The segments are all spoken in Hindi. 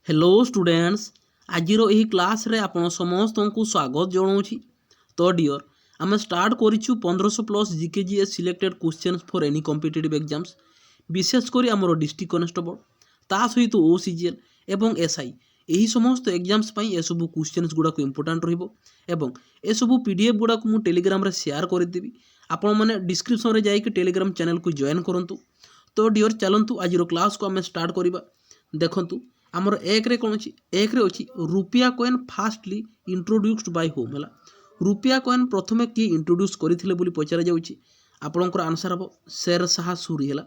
हेलो स्टूडेंट्स आज क्लास रे आपण समस्त को स्वागत जनाऊँगी। तो डियर आम स्टार्ट करूँ 1500+ GKGS selected question for any competitive exams विशेषकर आमर डिस्ट्रिक्ट कनेस्टेबल ता सहित ओसीजीएल एवं एसआई यही समस्त एग्जाम्स एसबू क्वेश्चंस गुड़ाक इंपोर्टाट रसबू पीडीएफ गुड़ाक मुझे टेलीग्राम शेयर करदेवी आपण मैंने डिस्क्रिप्शन में जाकि टेलीग्राम चैनल को जॉइन करूँ। तो डियर चलतु आज क्लास को आम स्टार्ट करवा। देखु आमर एक रे कौन एक रे अच्छी रुपया coin fastly introduced by home है। रुपया कॉइन प्रथमे किए इंट्रोड्यूस करते पचार जापणकर आंसर हम शेर शाह सूरी है।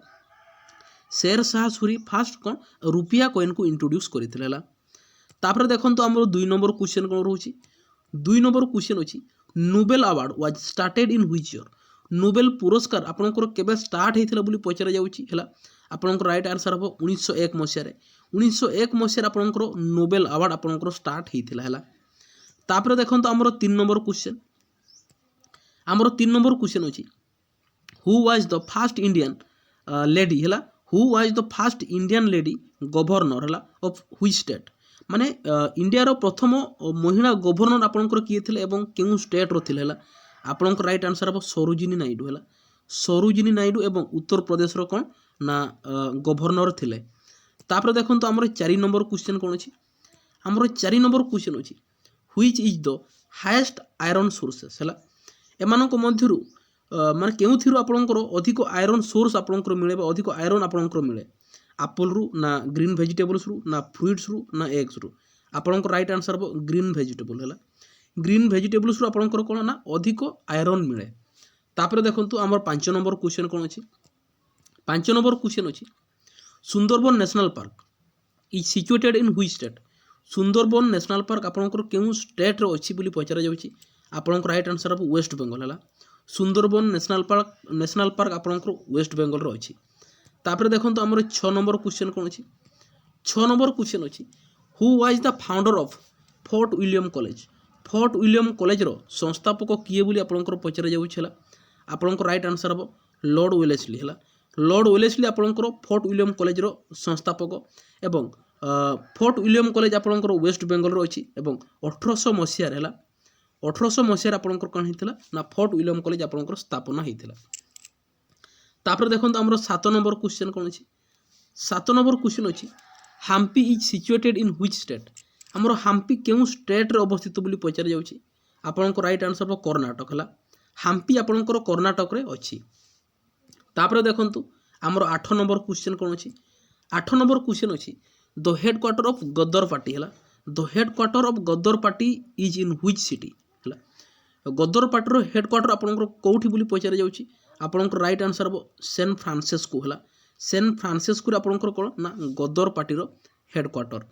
शेर शाह सूरी फास्ट कौन रुपया कॉइन को इंट्रोड्यूस करते। तापर देखो आमर 2 नंबर क्वेश्चन कौन रोचे। 2 नंबर क्वेश्चन अच्छी Nobel award was started in which year. Nobel पुरस्कार आपंकर केबे स्टार्ट होता पचार जाऊँगा। आपंकर राइट आंसर हम 1901 मसीह 1901 मसीह आपंकर नोबेल अवार्ड आपंकर स्टार्ट होता है। तापर देखो आमर 3 नंबर क्वेश्चन आमर 3 नंबर क्वेश्चन अच्छी who was the fast Indian lady है। Who was the fast Indian lady governor है ऑफ व्हिच स्टेट माने इंडिया प्रथम महिला गवर्नर आपंकर किए थे एवं क्यों स्टेट रो थिले है। आपंकर राइट आंसर हम सरोजिनी नायडू है। सरोजिनी नायडू एवं उत्तर प्रदेश कौन ना गवर्नर थिले। तापर देखो आमर 4 नंबर क्वेश्चन कौन अच्छी आमर 4 नंबर क्वेश्चन अच्छी which is the highest iron sources है। एमानक मध्यरु माने केउथिरु आपनकर अधिक आयरन सोर्स आपनकर मिले अधिक आयरन आपनकर मिले एप्पल रु ना ग्रीन वेजिटेबल्स रु ना फ्रुट्स रु ना एग्स रु। आपनकर राइट आंसर हम ग्रीन वेजिटेबल है। ग्रीन वेजिटेबल्स रु आपनकर कोन ना अधिक आयरन मिले। तापर देखंतु आमर 5 नंबर क्वेश्चन कौन अच्छी 5 नंबर क्वेश्चन अच्छी Sundarban national park is situated in which state. Sundarban national park आपनकर केउ स्टेट रो अच्छी बोली पचार जाउची। आपनकर राइट आंसर हम वेस्ट बेंगल है। सुंदरबन नेशनल पार्क आपनकर वेस्ट बेंगल रो अच्छी। तापर देखंतु आमर 6 नंबर क्वेश्चन कौन अच्छी 6 नंबर क्वेश्चन अच्छी who was the founder of Fort William College. Fort William College रो संस्थापक किए बोली आपनकर पचार जाउछला। आपनकर राइट आंसर हम लॉर्ड वेलेस्ली है। लॉर्ड वेलेस्ली आपनकर फोर्ट विलियम कॉलेज रो संस्थापक एवं फोर्ट विलियम कॉलेज आपनकर वेस्ट बेंगल रो अच्छी एवं 1800 मसीह है। 1800 मसीह आपनकर कौन होता ना फोर्ट विलियम कॉलेज आपनकर स्थापना होता। तापर देखो आमर 7 नंबर क्वेश्चन कौन अच्छी 7 नंबर क्वेश्चन अच्छी Hampi is situated in which state. आमर हाम्पी केउ स्टेट रे अवस्थित बोली पचार जाउची। आपनकर राइट आंसर हम कर्णाटक है। हाम्पी आपनकर कर्णाटक रे अच्छी। तापर देखंतु आमर 8 नंबर क्वेश्चन कौन अच्छी 8 नंबर क्वेश्चन अच्छी the headquarter of Ghadar party है। The headquarter of Ghadar party is in which city है। गदर पार्टी हेडक्वार्टर आपनकर कोठी बोली पचार जाउची। आपनकर राइट आंसर हम सैन फ्रांसिस्को है। सैन फ्रांसिस्को आपनकर कौन ना गदर पार्टी हेडक्वार्टर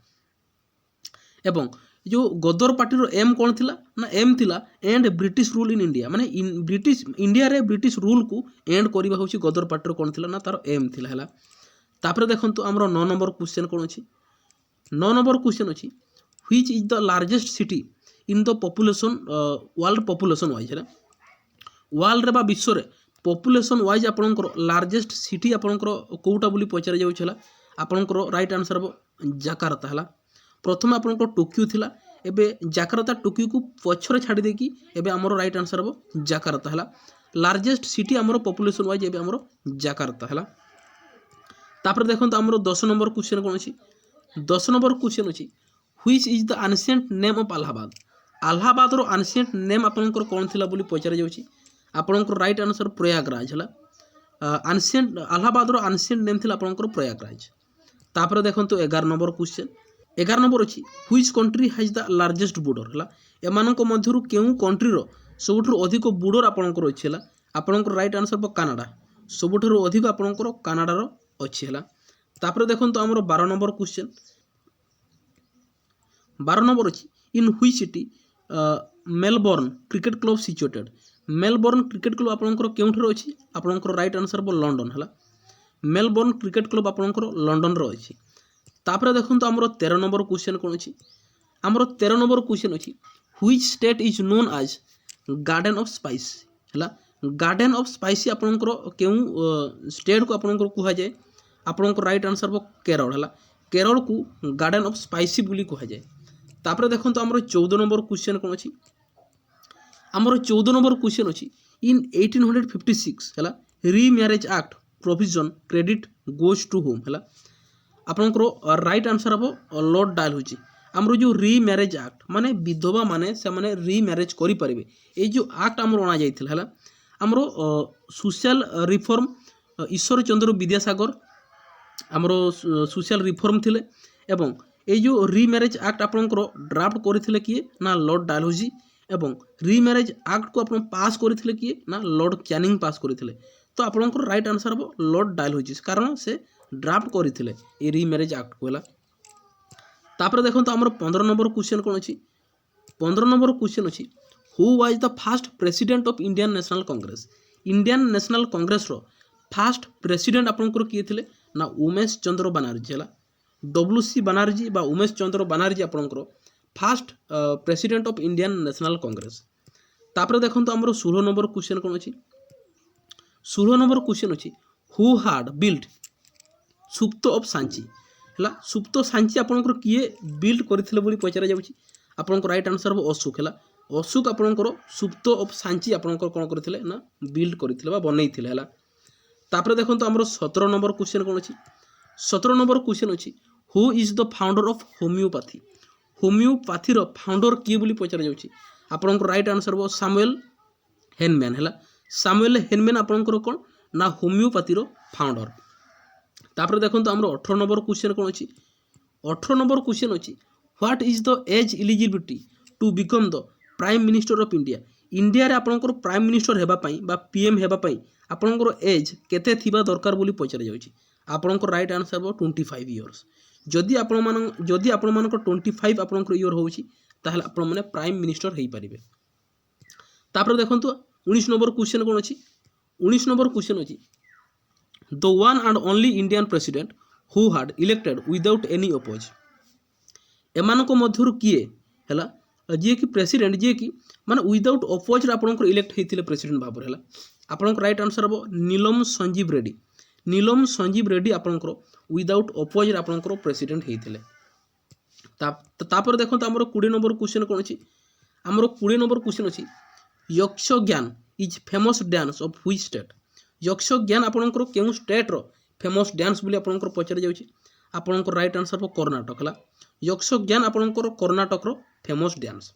एवं जो गदर पार्टी एम कौन थिला ना एम थिला and British rule in India माने ब्रिटिश इंडिया रे ब्रिटिश रूल को एंड करबा होची गदर पार्टी कौन थिला ना तार एम थिला है। तापर देखंतु आमर 9 नंबर क्वेश्चन कौन अच्छी 9 नंबर क्वेश्चन अच्छी which is the largest city in the population world population wise है। वर्ल्ड रे बा विश्व रे पॉपुलेशन वाइज आपनकर लार्जेस्ट सिटी आपनकर कोटा बोली पचार जाउछला। आपनकर राइट आंसर हम जाकार्ता है। प्रथम आपनकर टोक्यो थिला एबे जाकार्ता टोक्यो को पछरे छाड़ी देकी एबे हमर राइट आंसर हम जाकार्ता है। लार्जेस्ट सिटी हमर पॉपुलेशन वाइज एबे हमर जाकार्ता है। तापर देखो आमर 10 नंबर क्वेश्चन कौन अच्छी 10 नंबर क्वेश्चन अच्छी which is the ancient name of Allahabad. Allahabad रो एंशिएंट नेम आपनकर कौन थिला बोली पचार जाउची। आपनकर राइट आंसर प्रयागराज है। एंशिएंट अलाहाबाद रो एंशिएंट नेम थिला आपनकर प्रयागराज। तापर देखंतु 11 नंबर क्वेश्चन 11 नंबर अच्छी which country has the largest border है। एमानक मध्यरु केउ कंट्री रो सबुठु अधिक बॉर्डर आपनकर अच्छी है। आपनकर राइट आंसर कनाडा सबुठु अधिक आपनकर कनाडा रो अच्छी है। तापर देखंतु आमर 12 नंबर क्वेश्चन 12 नंबर अच्छी इन which city Melbourne cricket club situated. Melbourne cricket club आपनकर केउठर अच्छी आपनकर राइट आंसर हम लंडन है। मेलबोर्न क्रिकेट क्लब आपनकर लंडन रो अच्छी। तापर देखंतु आमर 13 नंबर क्वेश्चन कौन अच्छी आमर 13 नंबर क्वेश्चन अच्छी which state is known as garden of spice है। गार्डन ऑफ स्पाइसी आपनकर केउ स्टेट को आपनकर कहा जाए। आपनकर राइट आंसर हम केरल है। केरल को गार्डन ऑफ स्पाइसी बोली कह जाए। तापर देखो आमर 14 नंबर क्वेश्चन कौन अच्छी आमर 14 नंबर क्वेश्चन अच्छी इन 1856 है remarriage act provision credit goes to होम है आपंकर राइट आंसर हम लॉर्ड डायल होची आमर जो रीमैरेज एक्ट माने विधवा माने से माने रीमैरेज करि परिबे ए जो एक्ट आमर अणा जाइथिला हला आमर सोशल रिफॉर्म ईश्वर चंद्र विद्यासागर आमर सोशल रिफॉर्म थिले एवं ए जो रीमैरेज एक्ट आपंकर ड्राफ्ट करथिले किए ना लॉर्ड डालहौजी एवं रीमैरेज एक्ट को आपन पास करथिले किए ना लॉर्ड कैनिंग पास करथिले तो आपंकर राइट आंसर हम लॉर्ड डालहौजी कारण से ड्राफ्ट करथिले ए रीमैरेज एक्ट को हला। तापर देखो आमर 15 नंबर क्वेश्चन कौन अच्छी 15 नंबर क्वेश्चन अच्छी who was the first president of Indian National Congress Indian National Congress रो फास्ट प्रेसिडेंट आपंकर किए थे ना उमेश चंद्र बनर्जी है WC बनर्जी बा उमेश चंद्र बनर्जी आपंकर fast president of Indian National Congress. तापर देखो आमर 16 नंबर क्वेश्चन कौन अच्छी 16 नंबर क्वेश्चन अच्छी हु हार्ड बिल्ड सुप्त ऑफ सांची है सुप्त सांची आपंकर किए बिल्ड करथिले बोली पचरा जाउची आपंकर राइट आंसर हम अशोक है अशोक आपंकर सुप्त ऑफ सांची आपंकर कौन करथिले ना बिल्ड करथिले बा बनैथिले है। तापर देखो आमर 17 नंबर क्वेश्चन कौन अच्छी 17 नंबर क्वेश्चन अच्छी who is the founder of homeopathy homeopathy रो फाउंडर किए बोली पचरा जाउची आपंकर राइट आंसर हम सैमुअल हेनमैन है सैमुअल हेनमैन आपंकर कौन ना होमियोपैथी रो फाउंडर। तापर देखो आमर 18 नंबर क्वेश्चन कौन अच्छी 18 नंबर क्वेश्चन अच्छी what is the age eligibility to become the prime minister of India India रे आपनकर प्राइम मिनिस्टर हेबा पई बा पीएम हेबा पई आपनकर एज केते थिबा दरकार बोली पचरा जाउची आपनकर राइट आंसर हो 25 इयर्स जदि आपण मानकर 25 आपनकर इयर होउची ताहले आपण माने प्राइम मिनिस्टर हेई परिबे। तापर देखंतु 19 नंबर क्वेश्चन कौन अच्छी 19 नंबर क्वेश्चन अच्छी the one and only Indian president who हाड इलेक्टेड विदाउट एनी अपोज एमानक मध्यरु किए हैला जे कि प्रेसिडेंट जे कि माने विदाउट अपोज आपनकर इलेक्ट हेतिले प्रेसिडेंट भाबर हैला आपनकर राइट आंसर हो नीलम संजीव रेड्डी आपनकर विदाउट अपोज आपनकर प्रेसिडेंट हेतिले। तापर देखो आमर 20 नंबर क्वेश्चन कौन अच्छी आमर 20 नंबर क्वेश्चन अच्छी यक्ष ज्ञान is famous dance of which state यक्ष ज्ञान आपनकर केउ स्टेट रो फेमस डांस बोली आपनकर पचरा जाउची आपनकर राइट आंसर हो कर्नाटक हला यक्ष ज्ञान आपनकर कर्नाटक रो फेमस डांस।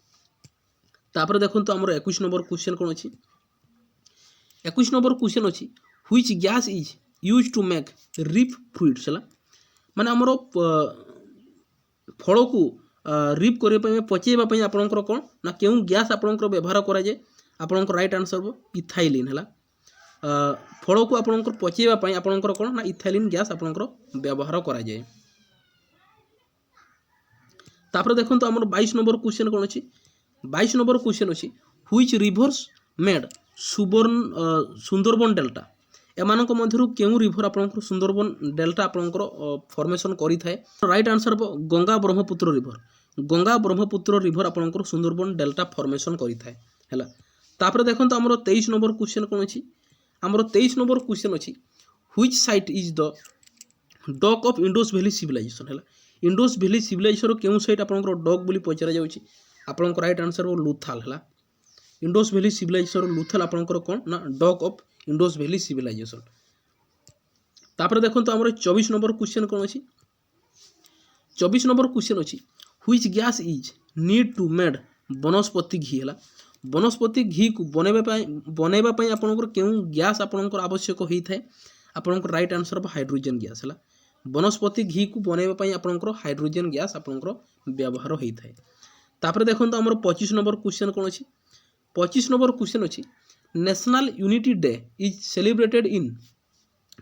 तापर देखंतु आमर 21 नंबर क्वेश्चन कौन अच्छी 21 नंबर क्वेश्चन अच्छी which gas is use to make ripe fruits हला माने आमर फल को रिप करने पचेबा आपनकर कौन ना केउ गैस आपनकर व्यवहार करा जाए आपनकर राइट आंसर हो इथाइलिन है फल को आपनकर पचेबा आपनकर कौन ना इथाइलिन गैस आपनकर व्यवहार करा जाए। तापर देखो आमर 22 नंबर क्वेश्चन कौन अच्छी 22 नंबर क्वेश्चन अच्छी which rivers made Sundarban delta एमानक मध्यरु केउ रिवर आपनकर सुंदरबन डेल्टा आपनकर फॉर्मेशन करि थाए राइट आंसर हो गंगा ब्रह्मपुत्र रिवर आपनकर सुंदरबन डेल्टा फॉर्मेशन करि थाए हैला। तापर देखो आमर 23 नंबर क्वेश्चन कौन अच्छी आमर 23 नंबर क्वेश्चन अच्छी which site is the dock of Indus valley civilization है इंडोस वैली सिविलाइजेशन केउ साइट आपनकर डॉक बोली पचरा जाउची आपनकर राइट आंसर हो लुथाल है इंडोस वैली सिविलाइजेशन लुथाल आपनकर कौन ना dock of Indus valley civilisation. तापर देखो आमर 24 नंबर क्वेश्चन कौन अच्छी 24 नंबर क्वेश्चन अच्छी which gas is need to made vanaspati ghee है वनस्पति घी को बनैबा पई आपनकर केउ गैस आपनकर आवश्यक होई थाए आपनकर राइट आंसर हो हाइड्रोजन गैस है वनस्पति घी को बनैबा पई आपनकर हाइड्रोजन गैस आपनकर व्यवहार होई थाए। तापर देखो आमर 25 नंबर क्वेश्चन कौन अच्छी 25 नंबर क्वेश्चन अच्छी national unity day is celebrated in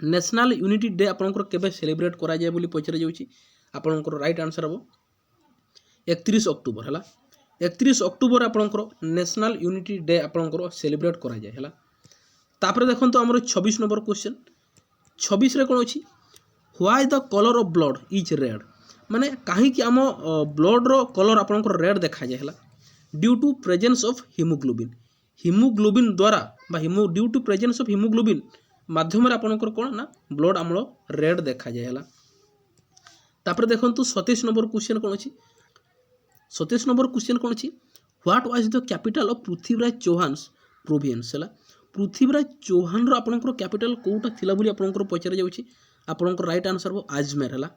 national unity day आपनकर केबे सेलिब्रेट करा जाय बोली पचरा जाउची आपनकर राइट आंसर हो 31 अक्टोबर है 31 अक्टोबर आपनकर नेशनल यूनिटी डे आपनकर सेलिब्रेट करा जाय है। तापर देखो आमर 26 नंबर क्वेश्चन 26 रे कौन अच्छी why the colour of blood is red माने कहीं आम ब्लड रो कलर आपनकर रेड देखा जाए due to presence of haemoglobin द्वारा due to presence of haemoglobin माध्यम आपनकर कौन ना ब्लड आमल रेड देखा जाए। तापर देखंतु 27 नंबर क्वेश्चन कोन अछि 27 नंबर क्वेश्चन कोन अछि what was the capital of Prithviraj Chauhan's province हला पृथ्वीराज चौहान रो आपनकर कैपिटल कोउटा थिला बोली आपनकर पचार जाउछि आपनकर राइट आंसर हो अजमेर हला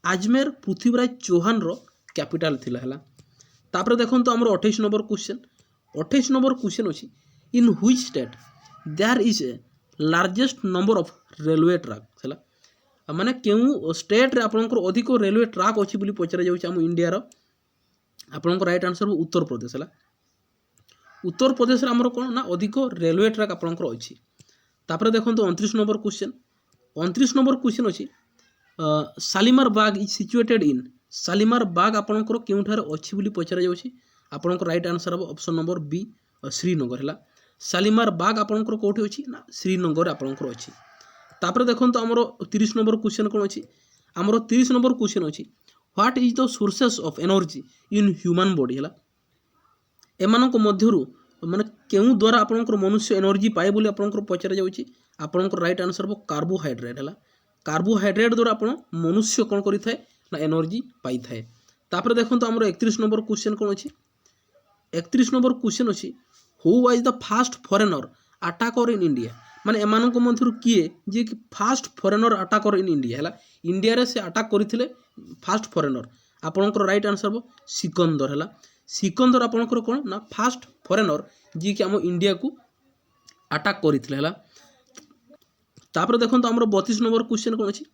अजमेर पृथ्वीराज चौहान रो कैपिटल थिला हला तापर देखंतु हमर 28 नंबर क्वेश्चन अछि in which state there is a largest number of railway track हला माने केउ स्टेट रे आपनकर अधिक रेलवे ट्रैक अछि बोली पचार जाउछि हम इंडिया रो आपनकर राइट आंसर हो उत्तर प्रदेश हला उत्तर प्रदेश रे हमर कोन ना अधिक रेलवे ट्रैक आपनकर अछि तापर देखंतु 29 नंबर क्वेश्चन अछि शालीमार बाग इज सिचुएटेड इन शालीमार बाग आपनकर केउठार अछि बोली पचार जाउछि आपनकर राइट आंसर हो ऑप्शन नंबर बी श्रीनगर हला शालीमार बाग आपनकर कोठी अछि ना श्रीनगर आपनकर अछि तापर देखंतु हमर 30 नंबर क्वेश्चन कोन अछि हमर 30 नंबर क्वेश्चन अछि what is the sources of energy in human body हला एमानक मध्यरु माने केउ द्वारा आपनकर मनुष्य एनर्जी पाए बोली आपनकर पचार जाउछि आपनकर राइट आंसर हो कार्बोहाइड्रेट हला कार्बोहाइड्रेट द्वारा आपण मनुष्य कोन करि थाए ना एनर्जी पाई थाए तापर देखंतु हमर 31 नंबर क्वेश्चन कोन अछि 31 नंबर क्वेश्चन अछि who was the fast foreigner attacker in India माने एमानक मध्यरु किए जे कि fast foreigner attacker in India हला इंडिया रे से अटैक करिथिले फास्ट फॉरेनर आपनकर राइट आंसर हो सिकंदर हला सिकंदर आपनकर कोन ना फास्ट फॉरेनर जे कि हम इंडिया को अटैक करिथिले हला तापर देखंतु हमर 32 नंबर क्वेश्चन कोन अछि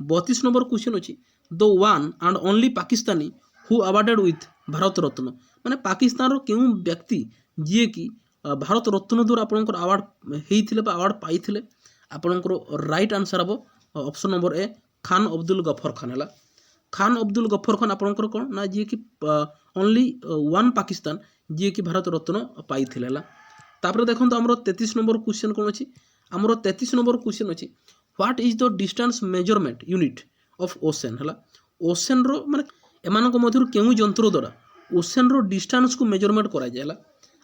32 नंबर क्वेश्चन अछि the one and only Pakistani who awarded with Bharat Ratna माने पाकिस्तान रो केउ व्यक्ति जे कि भारत रत्न द्वारा आपनकर अवार्ड हेइथिले बा अवार्ड पाइथिले आपनकर राइट आंसर हबो option number A Khan Abdul Gruffudd Khan हला खान अब्दुल गफर खान आपनकर कोन ना जे कि ओनली वन पाकिस्तान जे कि भारत रत्न पाइथिले हला तापर देखंतु हमर 33 नंबर क्वेश्चन कोन अछि हमर 33 नंबर क्वेश्चन अछि what is the distance measurement unit of ocean हला ओशन रो माने एमानक मध्यरु केउ जंत्र द्वारा ओशन रो डिस्टेंस को मेजरमेंट करा जायला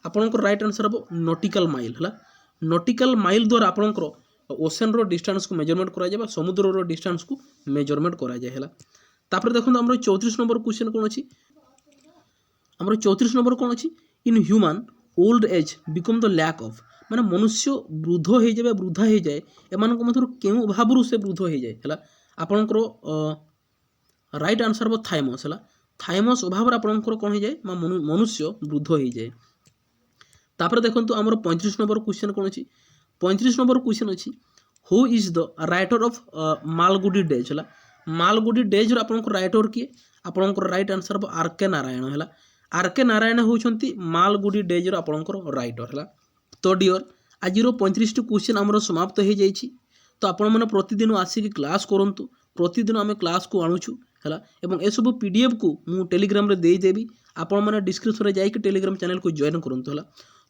आपनकर राइट आंसर हबो नॉटिकल माइल हला नॉटिकल माइल द्वारा आपनकर ओशन रो डिस्टेंस को मेजरमेंट करा जाय बा समुद्र रो डिस्टेंस को मेजरमेंट करा जाय हला तापर देखंतु हमर 34 नंबर क्वेश्चन कोन अछि हमर 34 नंबर कोन अछि in human old age become the lack of माने मनुष्य वृद्ध हो जाए वृद्धा हो जाए एमानक मध्यरु केउ भाबरु से वृद्ध हो जाए हला आपनकर राइट आंसर हो थाइमस हला थाइमस अभाव आपनकर कोन हो जाए मनुष्य वृद्ध हो जाए तापर देखंतु हमर 35 नंबर क्वेश्चन कोन अछि 35 नंबर क्वेश्चन अछि who is the writer of Malgudi days हला मालगुडी डेज रो आपनकर राइटर किए आपनकर राइट आंसर हो आर के नारायण हला आर के नारायण होउछंती मालगुडी डेज रो आपनकर राइटर हला तो डियर आज 35 क्वेश्चन हमर समाप्त हो जाइछि तो आपण माने प्रतिदिन आसिक क्लास करंतु प्रतिदिन आमे क्लास को आणुछु हला एवं ए सब पीडीएफ को मु टेलीग्राम रे देई देबी आपण माने डिस्क्रिप्शन रे जाई के टेलीग्राम चैनल को जॉइन करंतु हला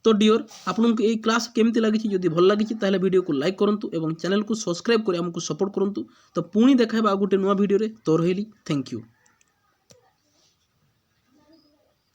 तो डियर आपनको ए क्लास केमति लागिछि जदि भल लागिछि ताले वीडियो को लाइक करंतु एवं चैनल को सब्सक्राइब करि हमको सपोर्ट करंतु तो पुणी देखाइबा आ गुटे नुवा वीडियो रे तो रहिली थैंक यू।